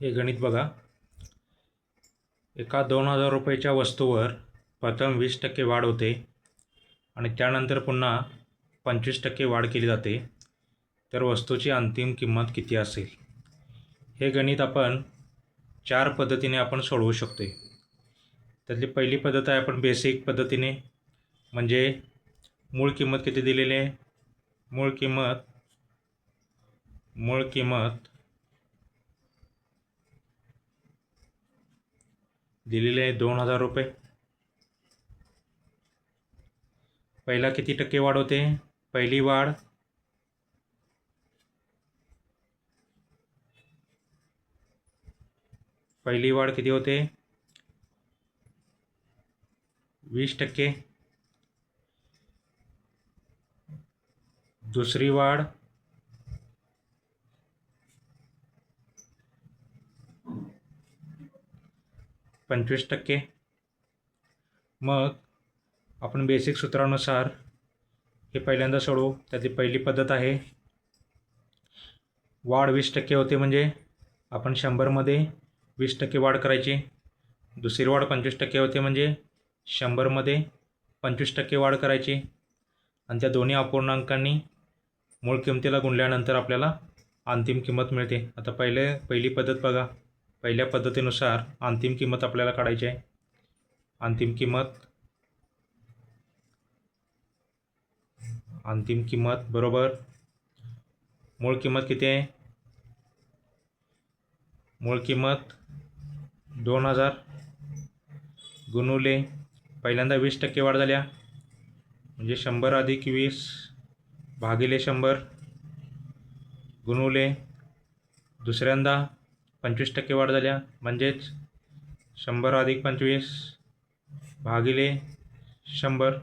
हे गणित बघा. एका 2000 रुपयाच्या वस्तूवर प्रथम 20% वाढ होते आणि त्यानंतर पुन्हा 25% वाढ केली जाते, तर वस्तूची अंतिम किंमत किती असेल? हे गणित आपण 4 पद्धतीने आपण सोडवू शकतो. त्यातली पहिली पद्धत आहे आपण बेसिक पद्धतीने, म्हणजे मूळ किंमत किती दिलेली आहे? मूळ किंमत दिलेली आहे 2000 रुपये. पहिला किती टक्के वाढ होते? पहिली वाढ किती होते? 20%. दुसरी वाढ 25%. मग आपण बेसिक सूत्रानुसार हे पहिल्यांदा सोडवू. त्यातली पहिली पद्धत आहे, वाढ 20% होते म्हणजे आपण 100मध्ये 20% वाढ करायची. दुसरी वाढ 25% होते म्हणजे 100मध्ये 25% वाढ करायची आणि त्या दोन्ही अपूर्णांकांनी मूळ किमतीला गुणल्यानंतर आपल्याला अंतिम किंमत मिळते. आता पहिली पद्धत बघा. पहिल्या पद्धतीनुसार अंतिम किंमत आपल्याला काढायची आहे. अंतिम किंमत बरोबर मूळ किंमत किती आहे? मूळ किंमत 2000 गुणुले पहिल्यांदा 20% वाढ झाल्या म्हणजे 100 अधिक 20 भागिले 100 गुणुले दुसऱ्यांदा 25% वाढ झाल्या म्हणजेच 100 अधिक 25 भागिले 100.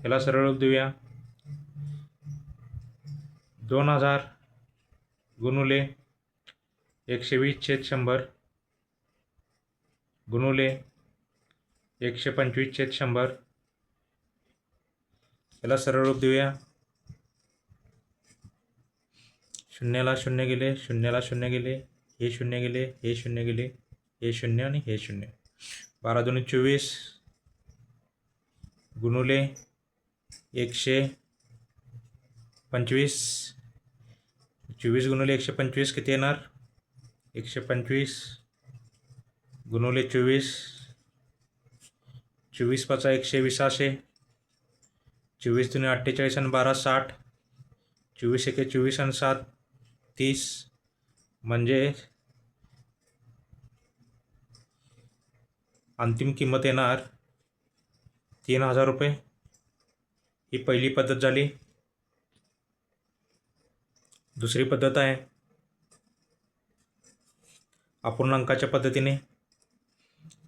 याला सरळ रूप देऊया. 2000 गुणुले 120/100 गुणुले 125/100. याला सरळ रूप देऊया. शून्याला शून्य गेले, शून्याला शून्य गेले, हे शून्य गेले, हे शून्य गेले, हे शून्य आणि हे शून्य. 12 दुनी 24 गुणुले 125. 24 गुणुले 125 किती येणार? 125 गुणुले 24. 24 पाचा 120 असे. 24 दुनी 48 आणि 12 60. 24 एके 24 आणि 7 30 म्हणजे अंतिम किंमत येणार 3000 रुपये. ही पहिली पद्धत झाली. दुसरी पद्धत आहे अपूर्णांकाच्या पद्धतीने.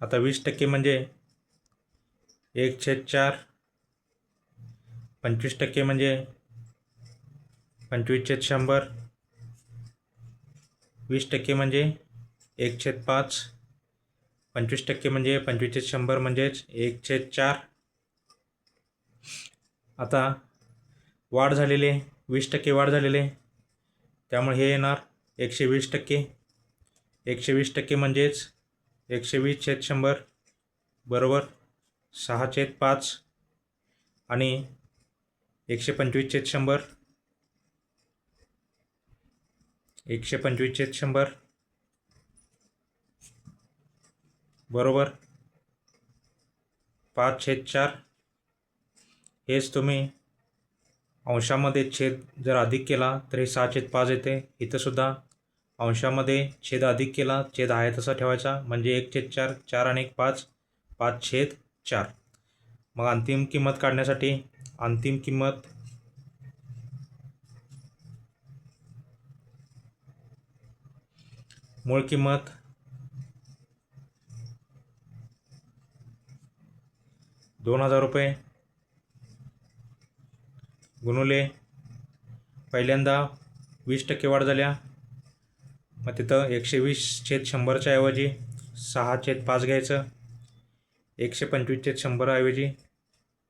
आता 20% म्हणजे 1/4. 25% म्हणजे 25/100. 20% म्हणजे 1/5. 25% म्हणजे 25/100 म्हणजेच 1/4. आता वाढ झालेले 20% वाढ झालेले, त्यामुळे हे येणार 120%. 120% म्हणजेच 120/100 बरोबर 6/5 आणि 125/100 125/100 बरोबर 5/4. हेच तुम्ही अंशामध्ये छेद जर अधिक केला तर हे 6/5 येते. इथंसुद्धा अंशामध्ये छेद अधिक केला, छेद आहे तसा ठेवायचा म्हणजे 1/4. 4 आणि 1 5, 5/4. मग अंतिम किंमत काढण्यासाठी अंतिम किंमत मूळ किंमत 2000 रुपये गुणुले पहिल्यांदा 20% वाढ झाल्या, मग तिथं 120/100च्या ऐवजी 6/5 घ्यायचं. 125/100 ऐवजी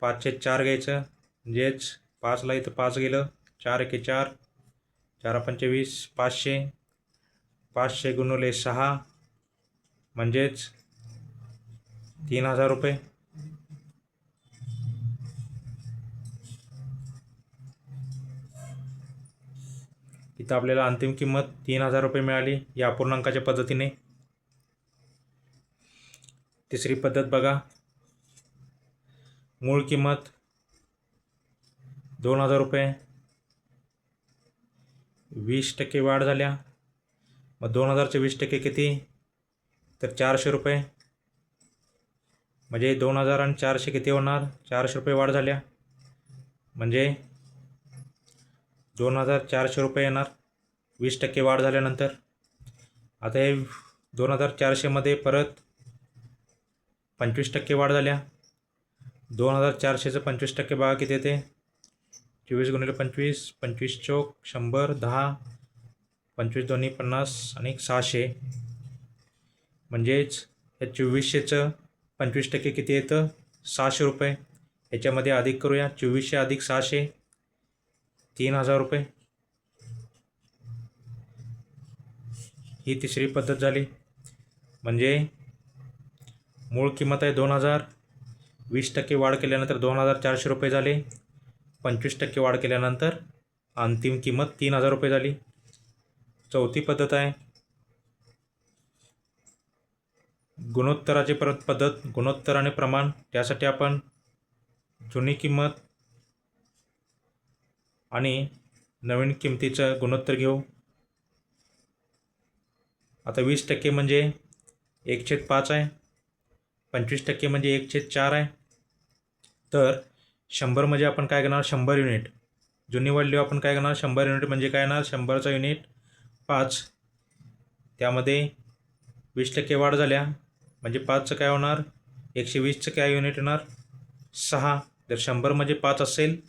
5/4 घ्यायचं म्हणजेच 5ला इथं 5 गेलं, 4 एके 4, 4 पंचे 20, 500. 500 गुणिले 6 म्हणजेच 3000 रुपये. इथं आपल्याला अंतिम किंमत 3000 रुपये मिळाली या अपूर्णांकाच्या पद्धतीने. तिसरी पद्धत बघा. मूळ किंमत 2000 रुपये, 20% वाढ झाल्या. मग 2000चे 20% किती, तर 400 रुपये. म्हणजे 2000 आणि 400 किती होणार, 400 रुपये वाढ झाल्या. म्हणजे 2400 रुपये येणार 20% वाढ झाल्यानंतर. आता हे 2400मध्ये परत 25% वाढ झाल्या. 2400चं 25% बघा किती येते, 24 गुणिले 25, 25 चौक 100, 10, 25 दोन्ही 50 आणि 600. म्हणजेच या 2400चं 25% किती येतं, 600 रुपये. याच्यामध्ये अधिक करूया, 2400 अधिक 600 3000 रुपये. ही तिसरी पद्धत झाली. म्हणजे मूळ किंमत आहे 2000, 20% वाढ केल्यानंतर 2400 रुपये झाले. 25% वाढ केल्यानंतर अंतिम किंमत 3000 रुपये झाली. चौथी पद्धत आहे गुणोत्तराची पद्धत, गुणोत्तर आणि प्रमाण. त्यासाठी आपण जुनी किंमत आणि नवीन किंमतीचं गुणोत्तर घेऊ. आता 20% म्हणजे 1/5 आहे, 25% म्हणजे 1/4 आहे. तर 100 म्हणजे आपण काय करणार, 100 युनिट. जुनी व्हॅल्यू आपण काय करणार, 100 युनिट म्हणजे काय येणार, 100चा युनिट 5. त्यामध्ये 20% वाढ झाल्या म्हणजे 5चं काय होणार, 120चं काय युनिट येणार, 6. जर 100 म्हणजे 5 असेल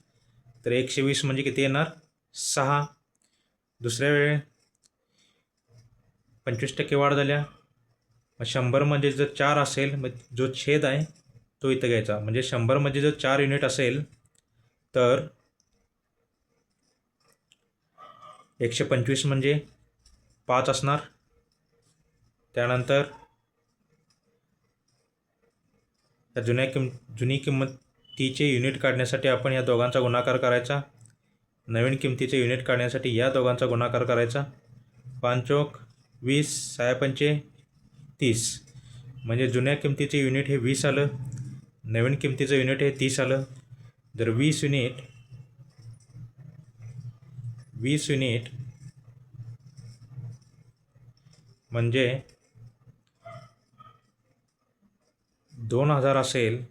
तर 120 म्हणजे किती येणार, 6. दुसऱ्या वेळे 25% वाढ झाल्या. मग 100 म्हणजे जर 4 असेल, मग जो छेद आहे तो इथं घ्यायचा. म्हणजे 100 म्हणजे जर 4 युनिट असेल तर 125 म्हणजे 5 असणार. त्यानंतर या जुनी किंमतीचे युनिट काढण्यासाठी आपण या दोघांचा गुणाकार करायचा. नवीन किंमतीचे युनिट काढण्यासाठी या दोघांचा गुणाकार करायचा. 5 चौक 20, 6 पंचे 30. म्हणजे जुन्या किंमतीचे युनिट हे 20 आलं, नवीन किंमतीचं युनिट हे 30 आलं. जर 20 युनिट म्हणजे 2000 असेल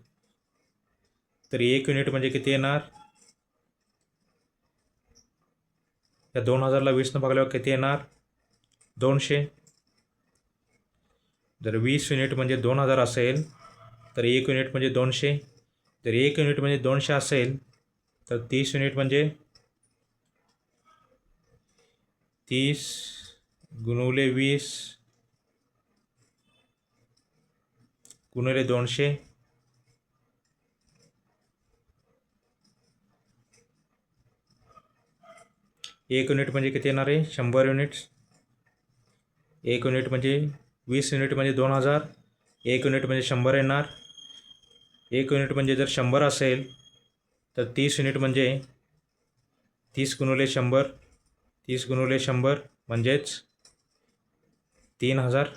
तर 1 युनिट म्हणजे किती येणार, या 2000ला 20 न भागल्यावर किती येणार, 200. जर 20 युनिट म्हणजे 2000 असेल तर 1 युनिट म्हणजे 200. जर 1 युनिट म्हणजे 200 असेल तर 30 युनिट म्हणजे 30 गुणिले 20 गुणिले 200. एक युनिट म्हणजे किती येणार आहे, 100 युनिट्स. 1 युनिट म्हणजे 20 युनिट म्हणजे 2000. 1 युनिट म्हणजे 100 येणार. 1 युनिट म्हणजे जर 100 असेल तर 30 युनिट म्हणजे 30 गुणिले 100, 30 गुणिले 100 म्हणजेच 3000.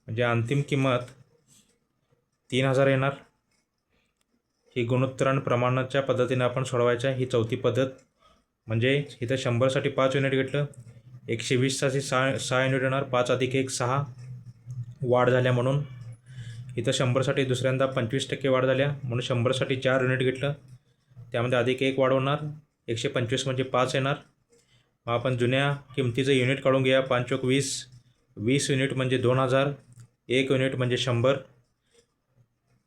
म्हणजे अंतिम किंमत 3000 येणार. ही गुणोत्तर आणि प्रमाणाच्या पद्धतीने आपण सोडवायचं आहे. ही चौथी पद्धत. म्हणजे इथं 100साठी 5 युनिट घेतलं, 120साठी 6 युनिट येणार. 5 अधिक 1 6 वाढ झाल्या म्हणून. इथं 100साठी दुसऱ्यांदा 25% वाढ झाल्या म्हणून 100साठी 4 युनिट घेतलं, त्यामध्ये अधिक 1 वाढवणार. 125 म्हणजे 5 येणार. मग आपण जुन्या किंमतीचं युनिट काढून घ्या. 5 चौक 20, 20 युनिट म्हणजे 2000. 1 युनिट म्हणजे 100.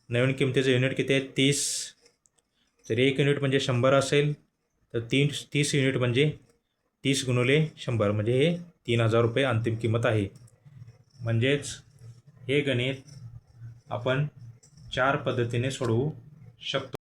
नवीन किंमतीचं युनिट किती आहे, 30. जर 1 युनिट म्हणजे 100 असेल तर 30 युनिट म्हणजे 30 गुणिले 100 म्हणजे हे 3000 रुपये अंतिम किंमत आहे. म्हणजेच हे गणित आपण 4 पद्धतीने सोडवू शकतो.